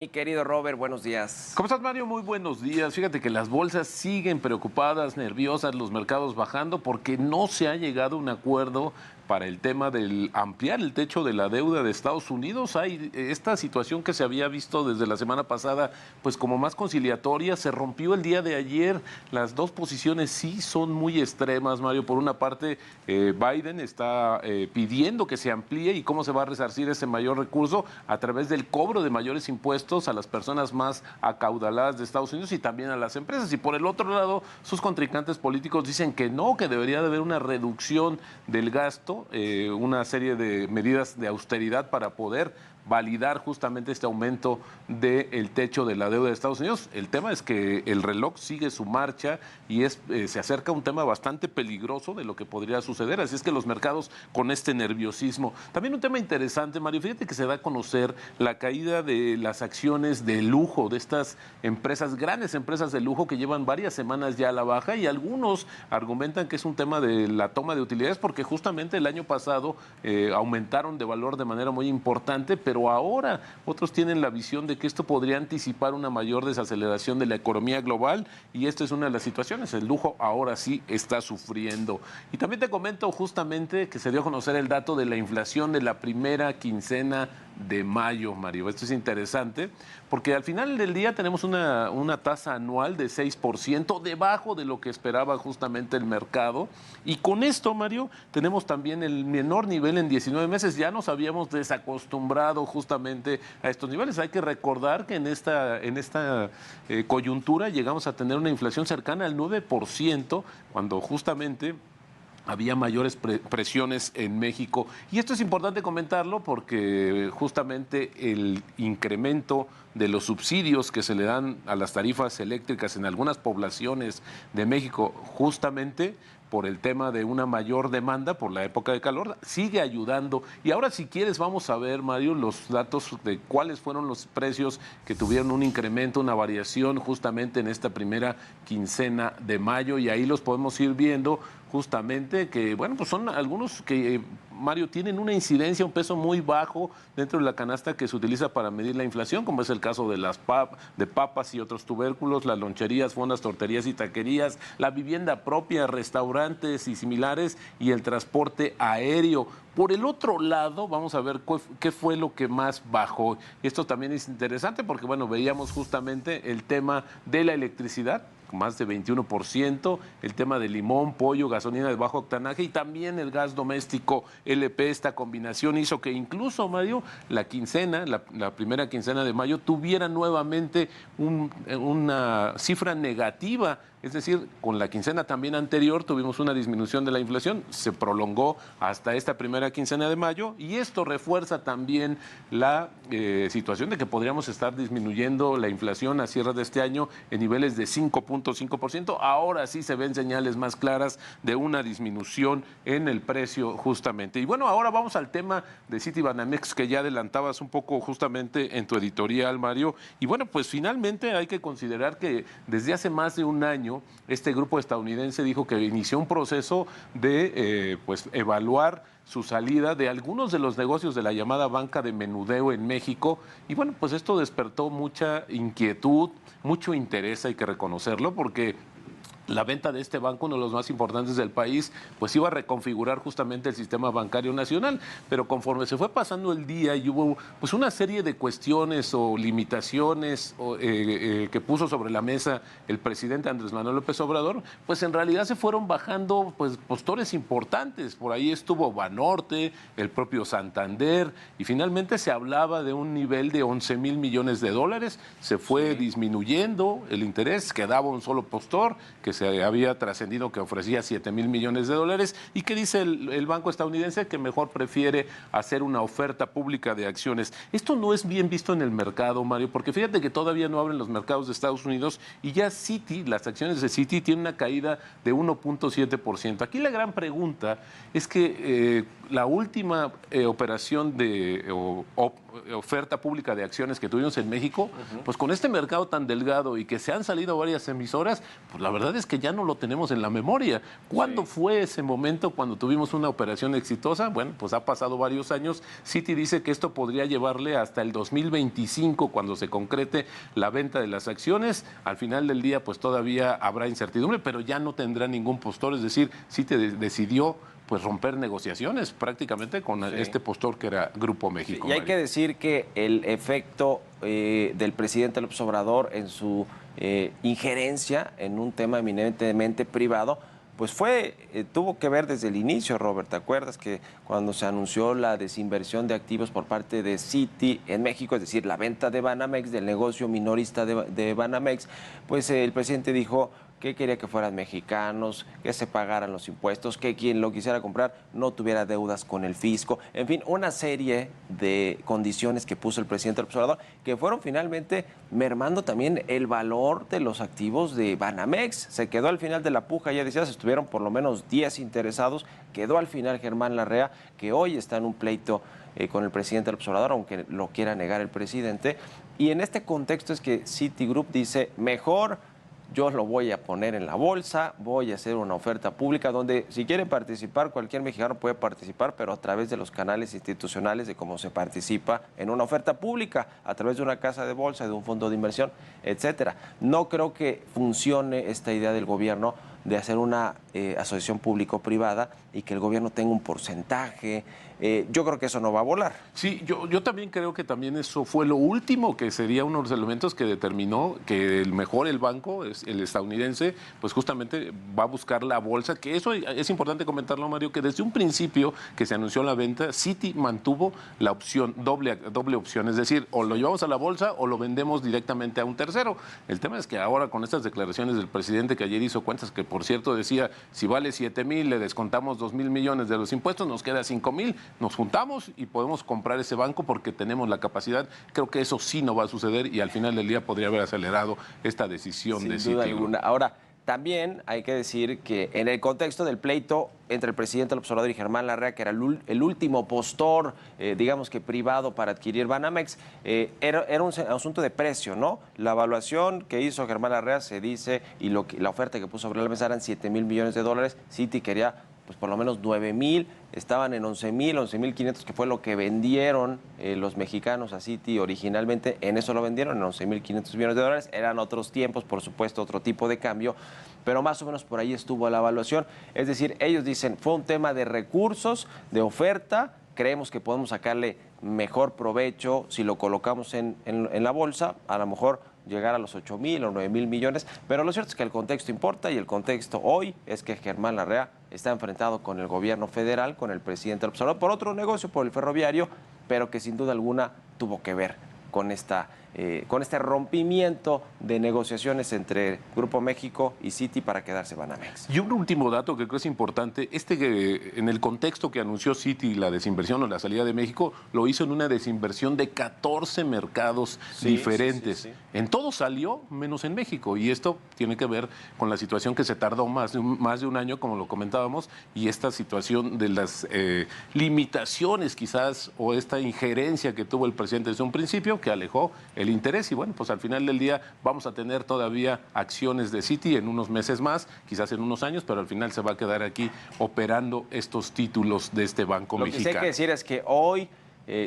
Mi querido Robert, buenos días. ¿Cómo estás, Mario? Muy buenos días. Fíjate que las bolsas siguen preocupadas, nerviosas, los mercados bajando porque no se ha llegado a un acuerdo para el tema del ampliar el techo de la deuda de Estados Unidos. Hay esta situación que se había visto desde la semana pasada, pues como más conciliatoria, se rompió el día de ayer. Las dos posiciones sí son muy extremas, Mario. Por una parte, Biden está pidiendo que se amplíe y cómo se va a resarcir ese mayor recurso a través del cobro de mayores impuestos a las personas más acaudaladas de Estados Unidos y también a las empresas. Y por el otro lado, sus contrincantes políticos dicen que no, que debería de haber una reducción del gasto, una serie de medidas de austeridad para poder validar justamente este aumento del techo de la deuda de Estados Unidos. El tema es que el reloj sigue su marcha y se acerca a un tema bastante peligroso de lo que podría suceder. Así es que los mercados con este nerviosismo. También un tema interesante, Mario, fíjate que se da a conocer la caída de las acciones de lujo de estas empresas, grandes empresas de lujo que llevan varias semanas ya a la baja, y algunos argumentan que es un tema de la toma de utilidades porque justamente el año pasado aumentaron de valor de manera muy importante, pero ahora otros tienen la visión de que esto podría anticipar una mayor desaceleración de la economía global, y esta es una de las situaciones. El lujo ahora sí está sufriendo. Y también te comento justamente que se dio a conocer el dato de la inflación de la primera quincena de mayo, Mario. Esto es interesante porque al final del día tenemos una tasa anual de 6%, debajo de lo que esperaba justamente el mercado. Y con esto, Mario, tenemos también el menor nivel en 19 meses. Ya nos habíamos desacostumbrado justamente a estos niveles. Hay que recordar que en esta coyuntura llegamos a tener una inflación cercana al 9%, cuando justamente había mayores presiones en México. Y esto es importante comentarlo porque justamente el incremento de los subsidios que se le dan a las tarifas eléctricas en algunas poblaciones de México, justamente por el tema de una mayor demanda por la época de calor, sigue ayudando. Y ahora, si quieres, vamos a ver, Mario, los datos de cuáles fueron los precios que tuvieron un incremento, una variación justamente en esta primera quincena de mayo, y ahí los podemos ir viendo justamente que, bueno, pues son algunos que, Mario, tienen una incidencia, un peso muy bajo dentro de la canasta que se utiliza para medir la inflación, como es el caso de las papas y otros tubérculos, las loncherías, fondas, torterías y taquerías, la vivienda propia, restaurantes y similares, y el transporte aéreo. Por el otro lado, vamos a ver qué fue lo que más bajó. Esto también es interesante porque, bueno, veíamos justamente el tema de la electricidad, más de 21%, el tema de limón, pollo, gasolina de bajo octanaje y también el gas doméstico LP. Esta combinación hizo que incluso, Mario, la quincena, la primera quincena de mayo, tuviera nuevamente una cifra negativa. Es decir, con la quincena también anterior tuvimos una disminución de la inflación, se prolongó hasta esta primera quincena de mayo, y esto refuerza también la situación de que podríamos estar disminuyendo la inflación a cierre de este año en niveles de 5.5%. Ahora sí se ven señales más claras de una disminución en el precio justamente. Y bueno, ahora vamos al tema de Citibanamex, que ya adelantabas un poco justamente en tu editorial, Mario. Y bueno, pues finalmente hay que considerar que desde hace más de un año este grupo estadounidense dijo que inició un proceso de pues evaluar su salida de algunos de los negocios de la llamada banca de menudeo en México. Y bueno, pues esto despertó mucha inquietud, mucho interés, hay que reconocerlo, porque la venta de este banco, uno de los más importantes del país, pues iba a reconfigurar justamente el sistema bancario nacional. Pero conforme se fue pasando el día y hubo pues una serie de cuestiones o limitaciones que puso sobre la mesa el presidente Andrés Manuel López Obrador, pues en realidad se fueron bajando pues postores importantes. Por ahí estuvo Banorte, el propio Santander, y finalmente se hablaba de un nivel de 11,000 millones de dólares. Se fue disminuyendo el interés, quedaba un solo postor que se había trascendido que ofrecía 7,000 millones de dólares, y que dice el banco estadounidense que mejor prefiere hacer una oferta pública de acciones. Esto no es bien visto en el mercado, Mario, porque fíjate que todavía no abren los mercados de Estados Unidos y ya Citi, las acciones de Citi tienen una caída de 1.7%. Aquí la gran pregunta es que la última operación de oferta pública de acciones que tuvimos en México, pues con este mercado tan delgado y que se han salido varias emisoras, pues la verdad es que ya no lo tenemos en la memoria. ¿Cuándo fue ese momento cuando tuvimos una operación exitosa? Bueno, pues ha pasado varios años. Citi dice que esto podría llevarle hasta el 2025 cuando se concrete la venta de las acciones. Al final del día, pues todavía habrá incertidumbre, pero ya no tendrá ningún postor. Es decir, Citi decidió pues romper negociaciones prácticamente con este postor que era Grupo México. Sí, y hay que decir que el efecto del presidente López Obrador en su injerencia en un tema eminentemente privado, pues tuvo que ver desde el inicio, Robert. ¿Te acuerdas que cuando se anunció la desinversión de activos por parte de Citi en México, es decir, la venta de Banamex, del negocio minorista de Banamex, pues el presidente dijo que quería que fueran mexicanos, que se pagaran los impuestos, que quien lo quisiera comprar no tuviera deudas con el fisco, en fin, una serie de condiciones que puso el presidente López Obrador que fueron finalmente mermando también el valor de los activos de Banamex. Se quedó al final de la puja, ya decías, estuvieron por lo menos 10 interesados, quedó al final Germán Larrea, que hoy está en un pleito con el presidente López Obrador, aunque lo quiera negar el presidente, y en este contexto es que Citigroup dice, mejor yo lo voy a poner en la bolsa, voy a hacer una oferta pública donde si quiere participar, cualquier mexicano puede participar, pero a través de los canales institucionales de cómo se participa en una oferta pública, a través de una casa de bolsa, de un fondo de inversión, etcétera. No creo que funcione esta idea del gobierno de hacer una asociación público-privada y que el gobierno tenga un porcentaje. Yo creo que eso no va a volar. Sí, yo también creo que también eso fue lo último, que sería uno de los elementos que determinó que el banco, el estadounidense, pues justamente va a buscar la bolsa, que eso es importante comentarlo, Mario, que desde un principio que se anunció la venta, Citi mantuvo la opción, doble opción, es decir, o lo llevamos a la bolsa o lo vendemos directamente a un tercero. El tema es que ahora con estas declaraciones del presidente, que ayer hizo cuentas, que por cierto decía, si vale 7,000, le descontamos 2,000 millones de los impuestos, nos queda 5,000, nos juntamos y podemos comprar ese banco porque tenemos la capacidad. Creo que eso sí no va a suceder y al final del día podría haber acelerado esta decisión de Citi. Sin duda alguna. Ahora, también hay que decir que en el contexto del pleito entre el presidente López Obrador y Germán Larrea, que era el último postor, digamos que privado para adquirir Banamex, era un asunto de precio, ¿no? La evaluación que hizo Germán Larrea se dice, y la oferta que puso sobre la mesa eran 7,000 millones de dólares. Citi quería pues por lo menos 9,000, estaban en 11,500, que fue lo que vendieron los mexicanos a Citi originalmente. En eso lo vendieron, en 11,500 millones de dólares. Eran otros tiempos, por supuesto, otro tipo de cambio, pero más o menos por ahí estuvo la evaluación. Es decir, ellos dicen, fue un tema de recursos, de oferta, creemos que podemos sacarle mejor provecho si lo colocamos en la bolsa, a lo mejor llegar a los 8,000 o 9,000 millones, pero lo cierto es que el contexto importa y el contexto hoy es que Germán Larrea está enfrentado con el gobierno federal, con el presidente López Obrador, por otro negocio, por el ferroviario, pero que sin duda alguna tuvo que ver con este rompimiento de negociaciones entre Grupo México y Citi para quedarse Banamex. Y un último dato que creo es importante, que en el contexto que anunció Citi la desinversión o la salida de México, lo hizo en una desinversión de 14 mercados diferentes. Sí. En todo salió, menos en México. Y esto tiene que ver con la situación que se tardó más de un año, como lo comentábamos, y esta situación de las limitaciones quizás o esta injerencia que tuvo el presidente desde un principio, que alejó el interés. Y bueno, pues al final del día vamos a tener todavía acciones de Citi en unos meses más, quizás en unos años, pero al final se va a quedar aquí operando estos títulos de este banco mexicano. Lo que sí hay que decir es que hoy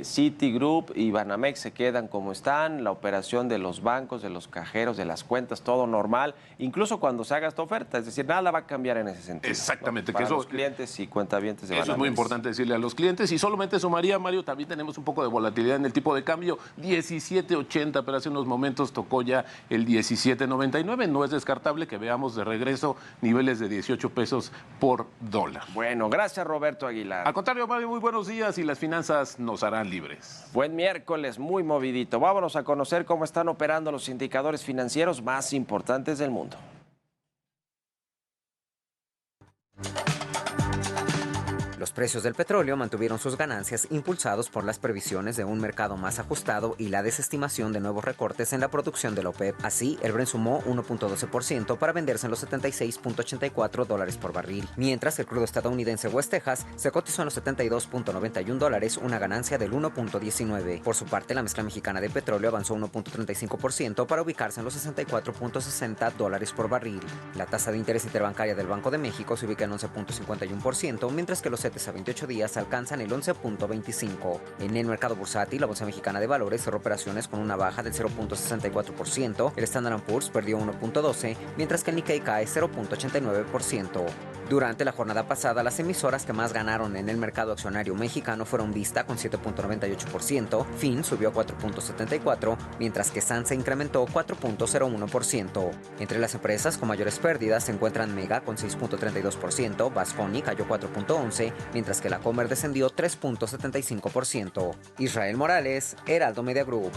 Citigroup y Banamex se quedan como están, la operación de los bancos, de los cajeros, de las cuentas, todo normal, incluso cuando se haga esta oferta, es decir, nada va a cambiar en ese sentido. Exactamente. ¿No? Para los clientes y cuentavientes de Banamex. Eso es muy importante decirle a los clientes. Y solamente sumaría, Mario, también tenemos un poco de volatilidad en el tipo de cambio, 17.80, pero hace unos momentos tocó ya el 17.99. No es descartable que veamos de regreso niveles de 18 pesos por dólar. Bueno, gracias Roberto Aguilar. Al contrario, Mario, muy buenos días y las finanzas nos harán libres. Buen miércoles, muy movidito. Vámonos a conocer cómo están operando los indicadores financieros más importantes del mundo. Los precios del petróleo mantuvieron sus ganancias impulsados por las previsiones de un mercado más ajustado y la desestimación de nuevos recortes en la producción de la OPEP. Así, el Brent sumó 1.12% para venderse en los $76.84 por barril, mientras el crudo estadounidense West Texas se cotizó en los $72.91, una ganancia del 1.19%. Por su parte, la mezcla mexicana de petróleo avanzó 1.35% para ubicarse en los $64.60 por barril. La tasa de interés interbancaria del Banco de México se ubica en 11.51%, mientras que los CETES a 28 días alcanzan el 11.25%. En el mercado bursátil, la Bolsa Mexicana de Valores cerró operaciones con una baja del 0.64%, el Standard & Poor's perdió 1.12%, mientras que el Nikkei cae 0.89%. Durante la jornada pasada, las emisoras que más ganaron en el mercado accionario mexicano fueron Vista con 7.98%, Fin subió 4.74%, mientras que Sanse incrementó 4.01%. Entre las empresas con mayores pérdidas se encuentran Mega con 6.32%, Vasconi cayó 4.11%, mientras que la Comer descendió 3.75%. Israel Morales, Heraldo Media Group.